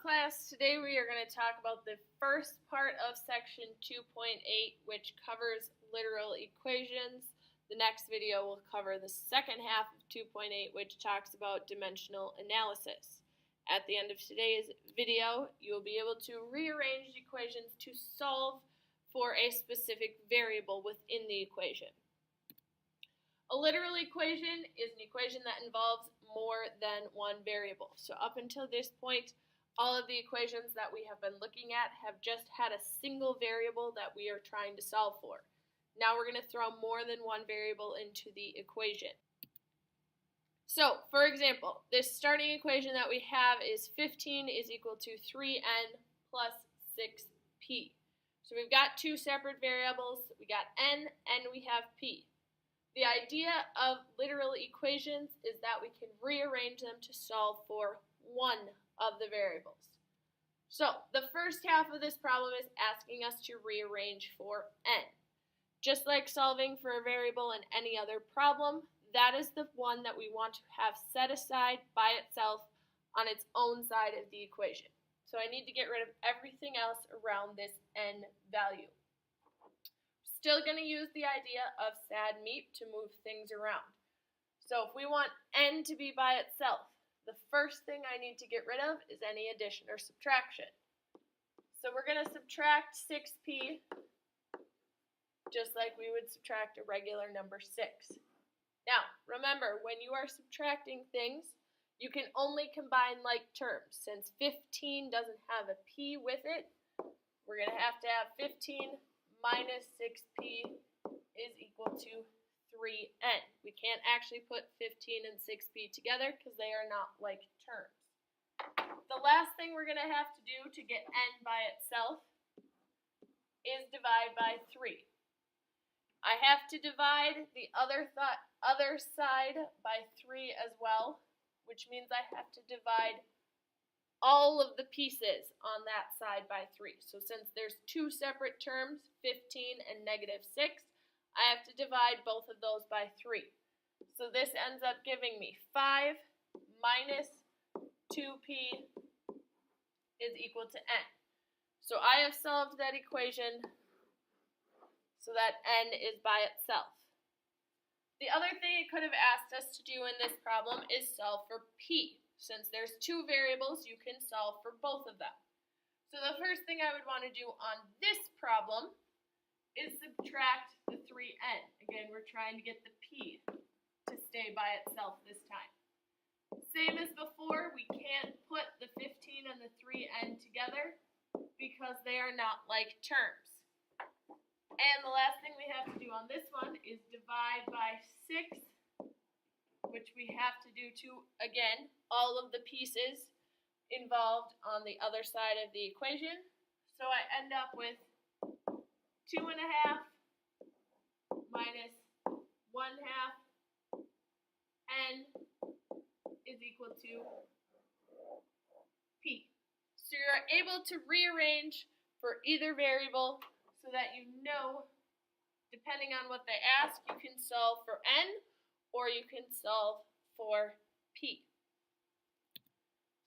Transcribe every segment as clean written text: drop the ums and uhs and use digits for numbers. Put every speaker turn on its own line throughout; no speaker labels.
class, today we are going to talk about the first part of section 2.8, which covers literal equations. The next video will cover the second half of 2.8, which talks about dimensional analysis. At the end of today's video, you will be able to rearrange equations to solve for a specific variable within the equation. A literal equation is an equation that involves more than one variable. So up until this point, all of the equations that we have been looking at have just had a single variable that we are trying to solve for. Now we're going to throw more than one variable into the equation. So, for example, this starting equation that we have is 15 is equal to 3n plus 6p. So we've got two separate variables. We got n and we have p. The idea of literal equations is that we can rearrange them to solve for one of the variables. So the first half of this problem is asking us to rearrange for n. Just like solving for a variable in any other problem, that is the one that we want to have set aside by itself on its own side of the equation. So I need to get rid of everything else around this n value. Still going to use the idea of sad meat to move things around. So if we want n to be by itself, the first thing I need to get rid of is any addition or subtraction. So we're going to subtract 6p just like we would subtract a regular number 6. Now, remember, when you are subtracting things, you can only combine like terms. Since 15 doesn't have a p with it, we're going to have 15 minus 6p is equal to 3n. We can't actually put 15 and 6p together because they are not like terms. The last thing we're going to have to do to get n by itself is divide by 3. I have to divide the other side by 3 as well, which means I have to divide all of the pieces on that side by 3. So since there's two separate terms, 15 and negative 6, I have to divide both of those by 3. So this ends up giving me 5 minus 2p is equal to n. So I have solved that equation so that n is by itself. The other thing it could have asked us to do in this problem is solve for p. Since there's two variables, you can solve for both of them. So the first thing I would want to do on this problem is subtract the 3n. Again, we're trying to get the p to stay by itself this time. Same as before, we can't put the 15 and the 3n together because they are not like terms. And the last thing we have to do on this one is divide by 6, which we have to do to, again, all of the pieces involved on the other side of the equation. So I end up with 2.5 minus 1/2 n is equal to p. So you're able to rearrange for either variable so that you know, depending on what they ask, you can solve for n or you can solve for p.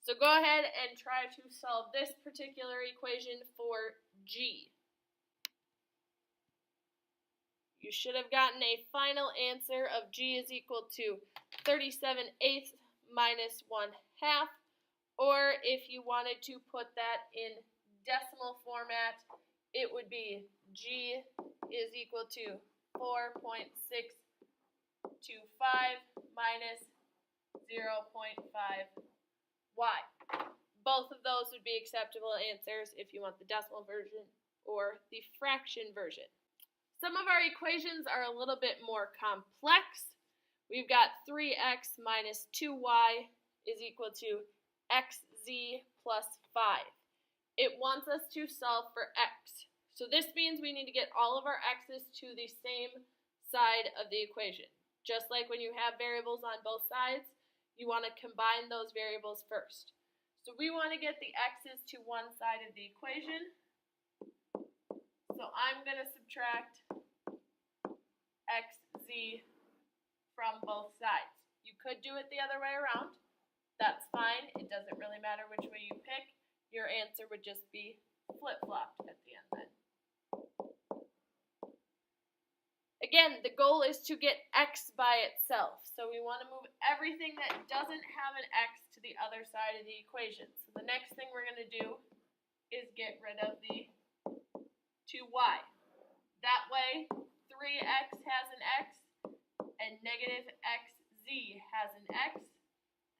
So go ahead and try to solve this particular equation for g. You should have gotten a final answer of g is equal to 37/8 minus 1/2, or if you wanted to put that in decimal format, it would be g is equal to 4.625 minus 0.5y. Both of those would be acceptable answers if you want the decimal version or the fraction version. Some of our equations are a little bit more complex. We've got 3x minus 2y is equal to xz plus 5. It wants us to solve for x. So this means we need to get all of our x's to the same side of the equation. Just like when you have variables on both sides, you want to combine those variables first. So we want to get the x's to one side of the equation. So I'm going to subtract xz from both sides. You could do it the other way around. That's fine. It doesn't really matter which way you pick. your answer would just be flip-flopped at the end then. Again, the goal is to get x by itself. So we want to move everything that doesn't have an x to the other side of the equation. So the next thing we're going to do is get rid of the 2y. That way, 3x has an x, and negative xz has an x,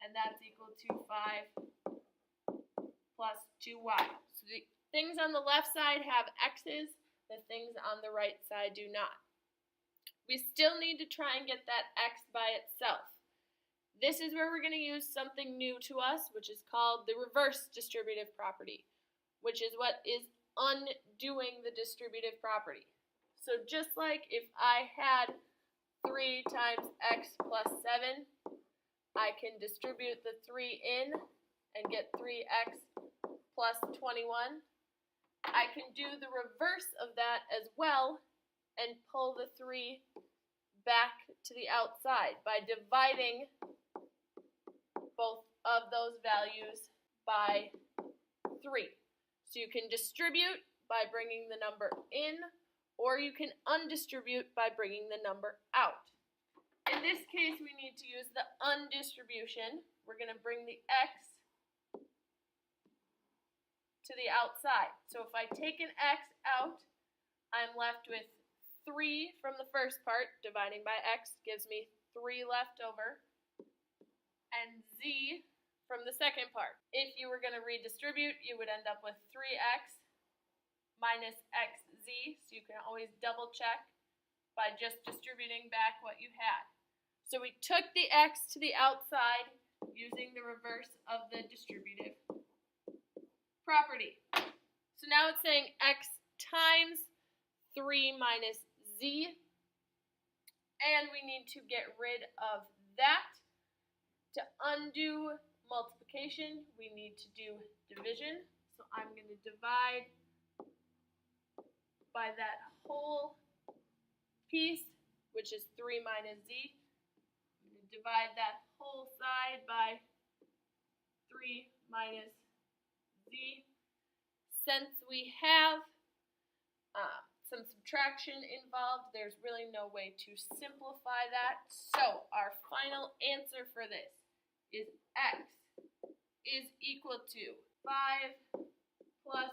and that's equal to 5 plus 2y. So the things on the left side have x's, the things on the right side do not. We still need to try and get that x by itself. This is where we're going to use something new to us, which is called the reverse distributive property, which is what is undoing the distributive property. So just like if I had 3 times x plus 7, I can distribute the 3 in and get 3x plus 21. I can do the reverse of that as well and pull the 3 back to the outside by dividing both of those values by 3. So you can distribute by bringing the number in, or you can undistribute by bringing the number out. In this case, we need to use the undistribution. We're going to bring the x to the outside. So if I take an x out, I'm left with 3 from the first part. Dividing by x gives me 3 left over, and z from the second part. If you were going to redistribute, you would end up with 3x minus xz, so you can always double check by just distributing back what you had. So we took the x to the outside using the reverse of the distributive property. So now it's saying x times 3 minus z, and we need to get rid of that. To undo multiplication, we need to do division. So I'm going to divide by that whole piece, which is 3 minus z. I'm going to divide that whole side by 3 minus z. Since we have some subtraction involved, there's really no way to simplify that. So our final answer for this is x is equal to 5 plus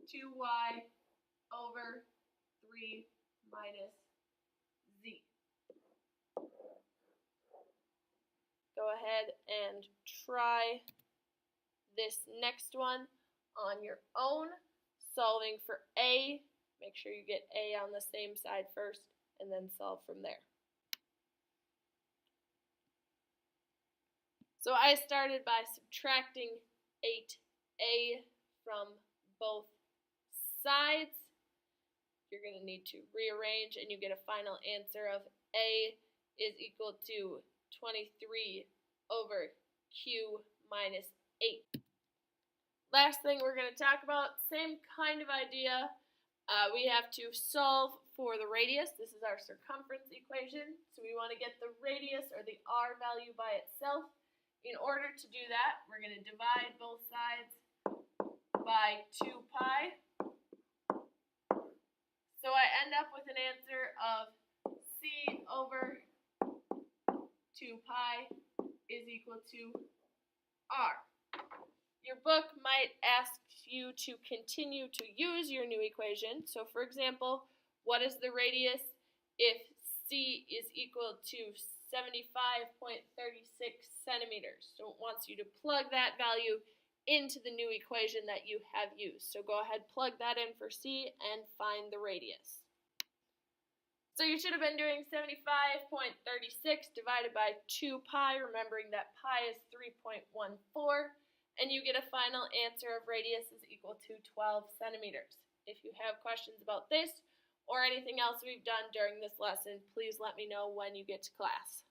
2y over 3 minus z. Go ahead and try this next one on your own, solving for a. Make sure you get a on the same side first, and then solve from there. So I started by subtracting 8a from both sides. You're going to need to rearrange, and you get a final answer of a is equal to 23 over q minus 8. Last thing we're going to talk about, same kind of idea. We have to solve for the radius. This is our circumference equation. So we want to get the radius or the r value by itself. In order to do that, we're going to divide both sides by 2 pi. So I end up with an answer of c over 2 pi is equal to r. Your book might ask you to continue to use your new equation. So for example, what is the radius if c is equal to 75.36 centimeters? So it wants you to plug that value into the new equation that you have used. So go ahead, plug that in for c and find the radius. So you should have been doing 75.36 divided by 2 pi, remembering that pi is 3.14. And you get a final answer of radius is equal to 12 centimeters. If you have questions about this or anything else we've done during this lesson, please let me know when you get to class.